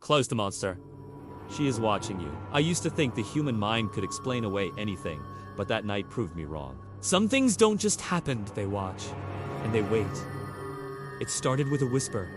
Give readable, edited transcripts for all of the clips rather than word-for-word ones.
Close the monster. She is watching you. I used to think the human mind could explain away anything, but that night proved me wrong. Some things don't just happen, they watch, and they wait. It started with a whisper.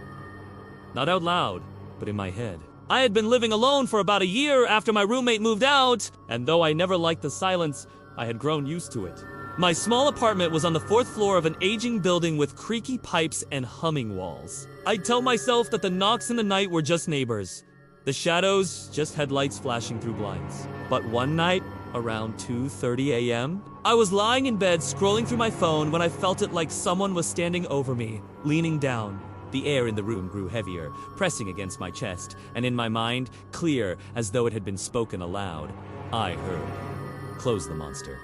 Not out loud, but in my head. I had been living alone for about a year after my roommate moved out, and though I never liked the silence, I had grown used to it. My small apartment was on the 4th floor of an aging building with creaky pipes and humming walls. I'd tell myself that the knocks in the night were just neighbors. The shadows, just headlights flashing through blinds. But one night, around 2:30 a.m., I was lying in bed scrolling through my phone when I felt it like someone was standing over me, leaning down. The air in the room grew heavier, pressing against my chest, and in my mind, clear as though it had been spoken aloud. I heard, "Close the monster.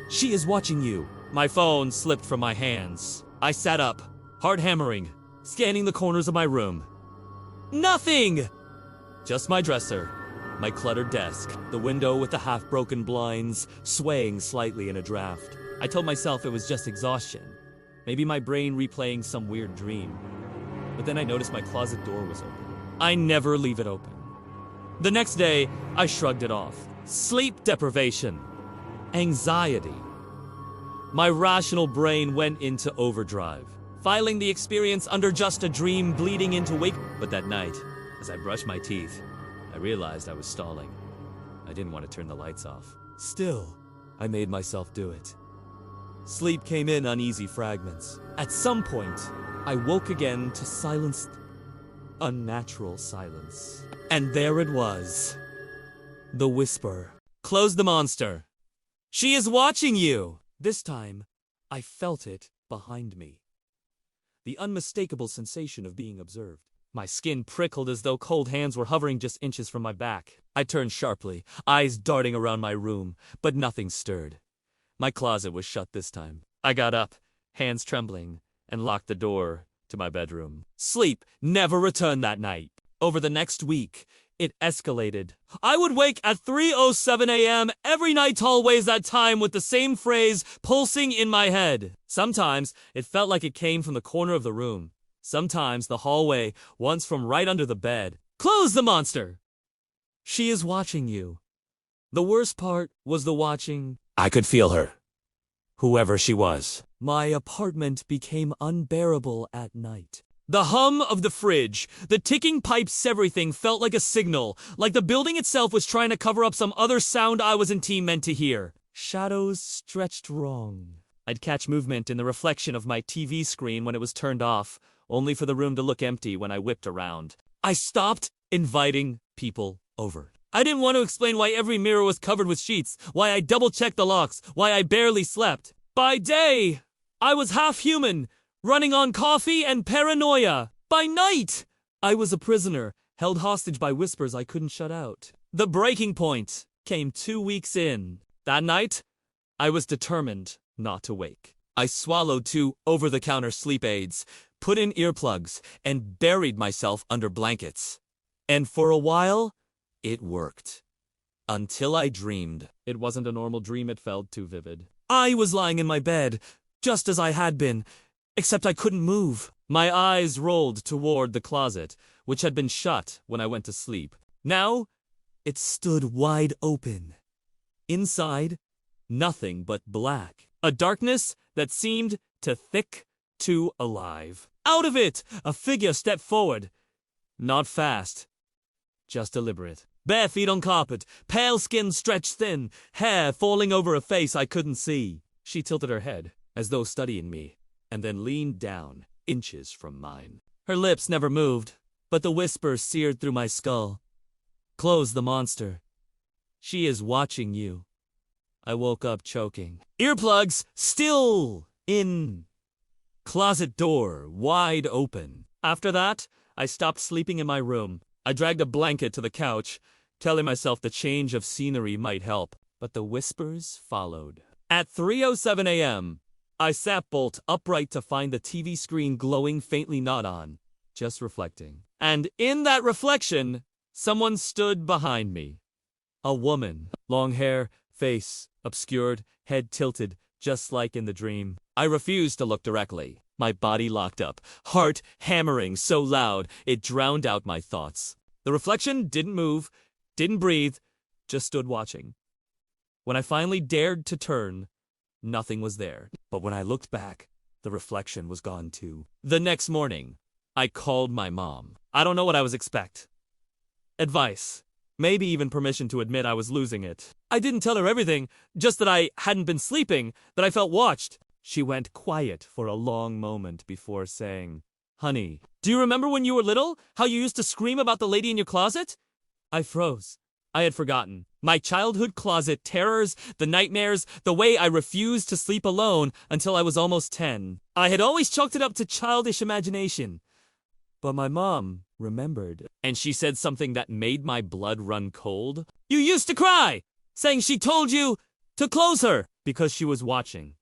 She is watching you." My phone slipped from my hands. I sat up, heart hammering, scanning the corners of my room. Nothing! Just my dresser, my cluttered desk, the window with the half-broken blinds, swaying slightly in a draft. I told myself it was just exhaustion. Maybe my brain replaying some weird dream. But then I noticed my closet door was open. I never leave it open. The next day, I shrugged it off. Sleep deprivation. Anxiety. My rational brain went into overdrive, filing the experience under just a dream bleeding into wake. But that night, as I brushed my teeth, I realized I was stalling. I didn't want to turn the lights off. Still, I made myself do it. Sleep came in uneasy fragments. At some point, I woke again to silenced, unnatural silence. And there it was. The whisper. Close the monster. She is watching you! This time, I felt it behind me. The unmistakable sensation of being observed. My skin prickled as though cold hands were hovering just inches from my back. I turned sharply, eyes darting around my room, but nothing stirred. My closet was shut this time. I got up, hands trembling, and locked the door to my bedroom. Sleep never returned that night. Over the next week, it escalated. I would wake at 3:07 a.m. every night always that time with the same phrase pulsing in my head. Sometimes it felt like it came from the corner of the room. Sometimes the hallway, once from right under the bed. Close the monster! She is watching you. The worst part was the watching. I could feel her. Whoever she was. My apartment became unbearable at night. The hum of the fridge, the ticking pipes, everything felt like a signal, like the building itself was trying to cover up some other sound I wasn't meant to hear. Shadows stretched wrong. I'd catch movement in the reflection of my TV screen when it was turned off, only for the room to look empty when I whipped around. I stopped inviting people over. I didn't want to explain why every mirror was covered with sheets, why I double-checked the locks, why I barely slept. By day, I was half human, running on coffee and paranoia. By night, I was a prisoner, held hostage by whispers I couldn't shut out. The breaking point came 2 weeks in. That night, I was determined not to wake. I swallowed 2 over-the-counter sleep aids, put in earplugs, and buried myself under blankets. And for a while, it worked. Until I dreamed. It wasn't a normal dream, it felt too vivid. I was lying in my bed, just as I had been, except I couldn't move. My eyes rolled toward the closet, which had been shut when I went to sleep. Now, it stood wide open. Inside, nothing but black. A darkness that seemed too alive. Out of it, a figure stepped forward. Not fast, just deliberate. Bare feet on carpet, pale skin stretched thin, hair falling over a face I couldn't see. She tilted her head, as though studying me, and then leaned down, inches from mine. Her lips never moved, but the whisper seared through my skull. Close the monster. She is watching you. I woke up choking. Earplugs still in. Closet door wide open. After that, I stopped sleeping in my room. I dragged a blanket to the couch, telling myself the change of scenery might help. But the whispers followed. At 3:07 a.m., I sat bolt upright to find the TV screen glowing faintly, not on, just reflecting. And in that reflection, someone stood behind me. A woman. Long hair, face obscured, head tilted, just like in the dream. I refused to look directly. My body locked up, heart hammering so loud it drowned out my thoughts. The reflection didn't move, didn't breathe, just stood watching. When I finally dared to turn, nothing was there. But when I looked back, the reflection was gone too. The next morning, I called my mom. I don't know what I was expect. Advice. Maybe even permission to admit I was losing it. I didn't tell her everything, just that I hadn't been sleeping, that I felt watched. She went quiet for a long moment before saying, "Honey, do you remember when you were little, how you used to scream about the lady in your closet?" I froze. I had forgotten. My childhood closet terrors, the nightmares, the way I refused to sleep alone until I was almost 10. I had always chalked it up to childish imagination. But my mom remembered, and she said something that made my blood run cold. "You used to cry, saying she told you to close her because she was watching."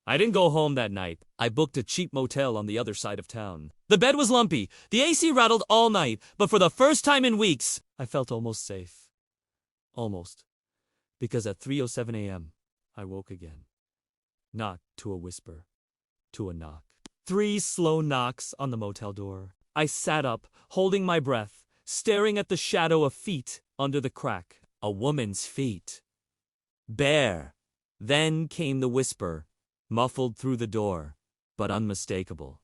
I didn't go home that night. I booked a cheap motel on the other side of town. The bed was lumpy, the AC rattled all night, but for the first time in weeks, I felt almost safe. Almost. Because at 3:07 a.m., I woke again. Not to a whisper, to a knock. 3 slow knocks on the motel door. I sat up, holding my breath, staring at the shadow of feet under the crack. A woman's feet. Bare. Then came the whisper, muffled through the door, but unmistakable.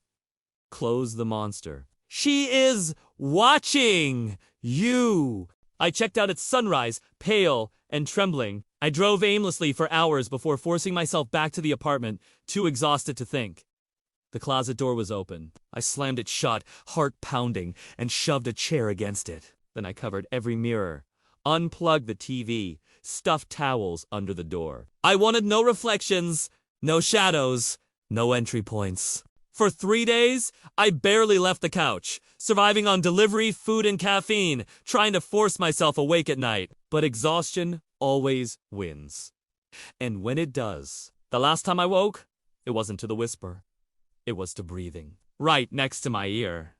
"Close the monster. She is watching you." I checked out at sunrise, pale and trembling. I drove aimlessly for hours before forcing myself back to the apartment, too exhausted to think. The closet door was open. I slammed it shut, heart pounding, and shoved a chair against it. Then I covered every mirror, unplugged the TV, stuffed towels under the door. I wanted no reflections, no shadows, no entry points. For 3 days, I barely left the couch, surviving on delivery, food, and caffeine, trying to force myself awake at night. But exhaustion always wins. And when it does, the last time I woke, it wasn't to the whisper. It was to breathing, right next to my ear.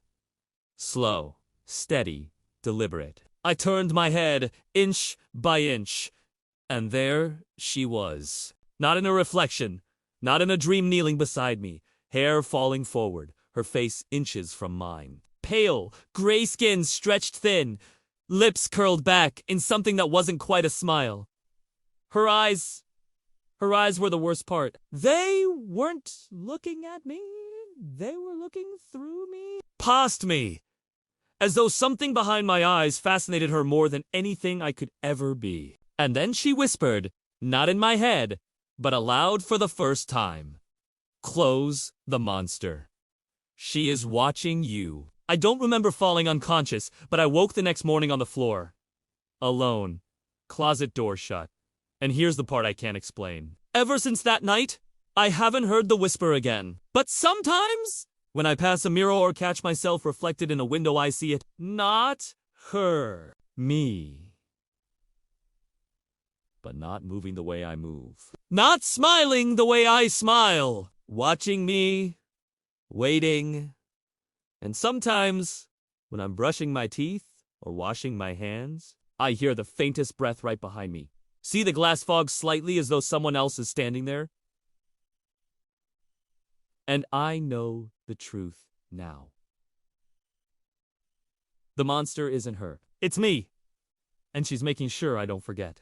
Slow, steady, deliberate. I turned my head, inch by inch, and there she was. Not in a reflection, not in a dream kneeling beside me, hair falling forward, her face inches from mine. Pale, gray skin stretched thin, lips curled back in something that wasn't quite a smile. Her eyes were the worst part. They weren't looking at me. They were looking through me. Past me. As though something behind my eyes fascinated her more than anything I could ever be. And then she whispered, not in my head, but aloud for the first time. "Close the monster. She is watching you." I don't remember falling unconscious, but I woke the next morning on the floor. Alone. Closet door shut. And here's the part I can't explain. Ever since that night, I haven't heard the whisper again. But sometimes, when I pass a mirror or catch myself reflected in a window, I see it. Not her. Me. But not moving the way I move. Not smiling the way I smile. Watching me. Waiting. And sometimes, when I'm brushing my teeth or washing my hands, I hear the faintest breath right behind me. See the glass fog slightly as though someone else is standing there? And I know the truth now. The monster isn't her. It's me. And she's making sure I don't forget.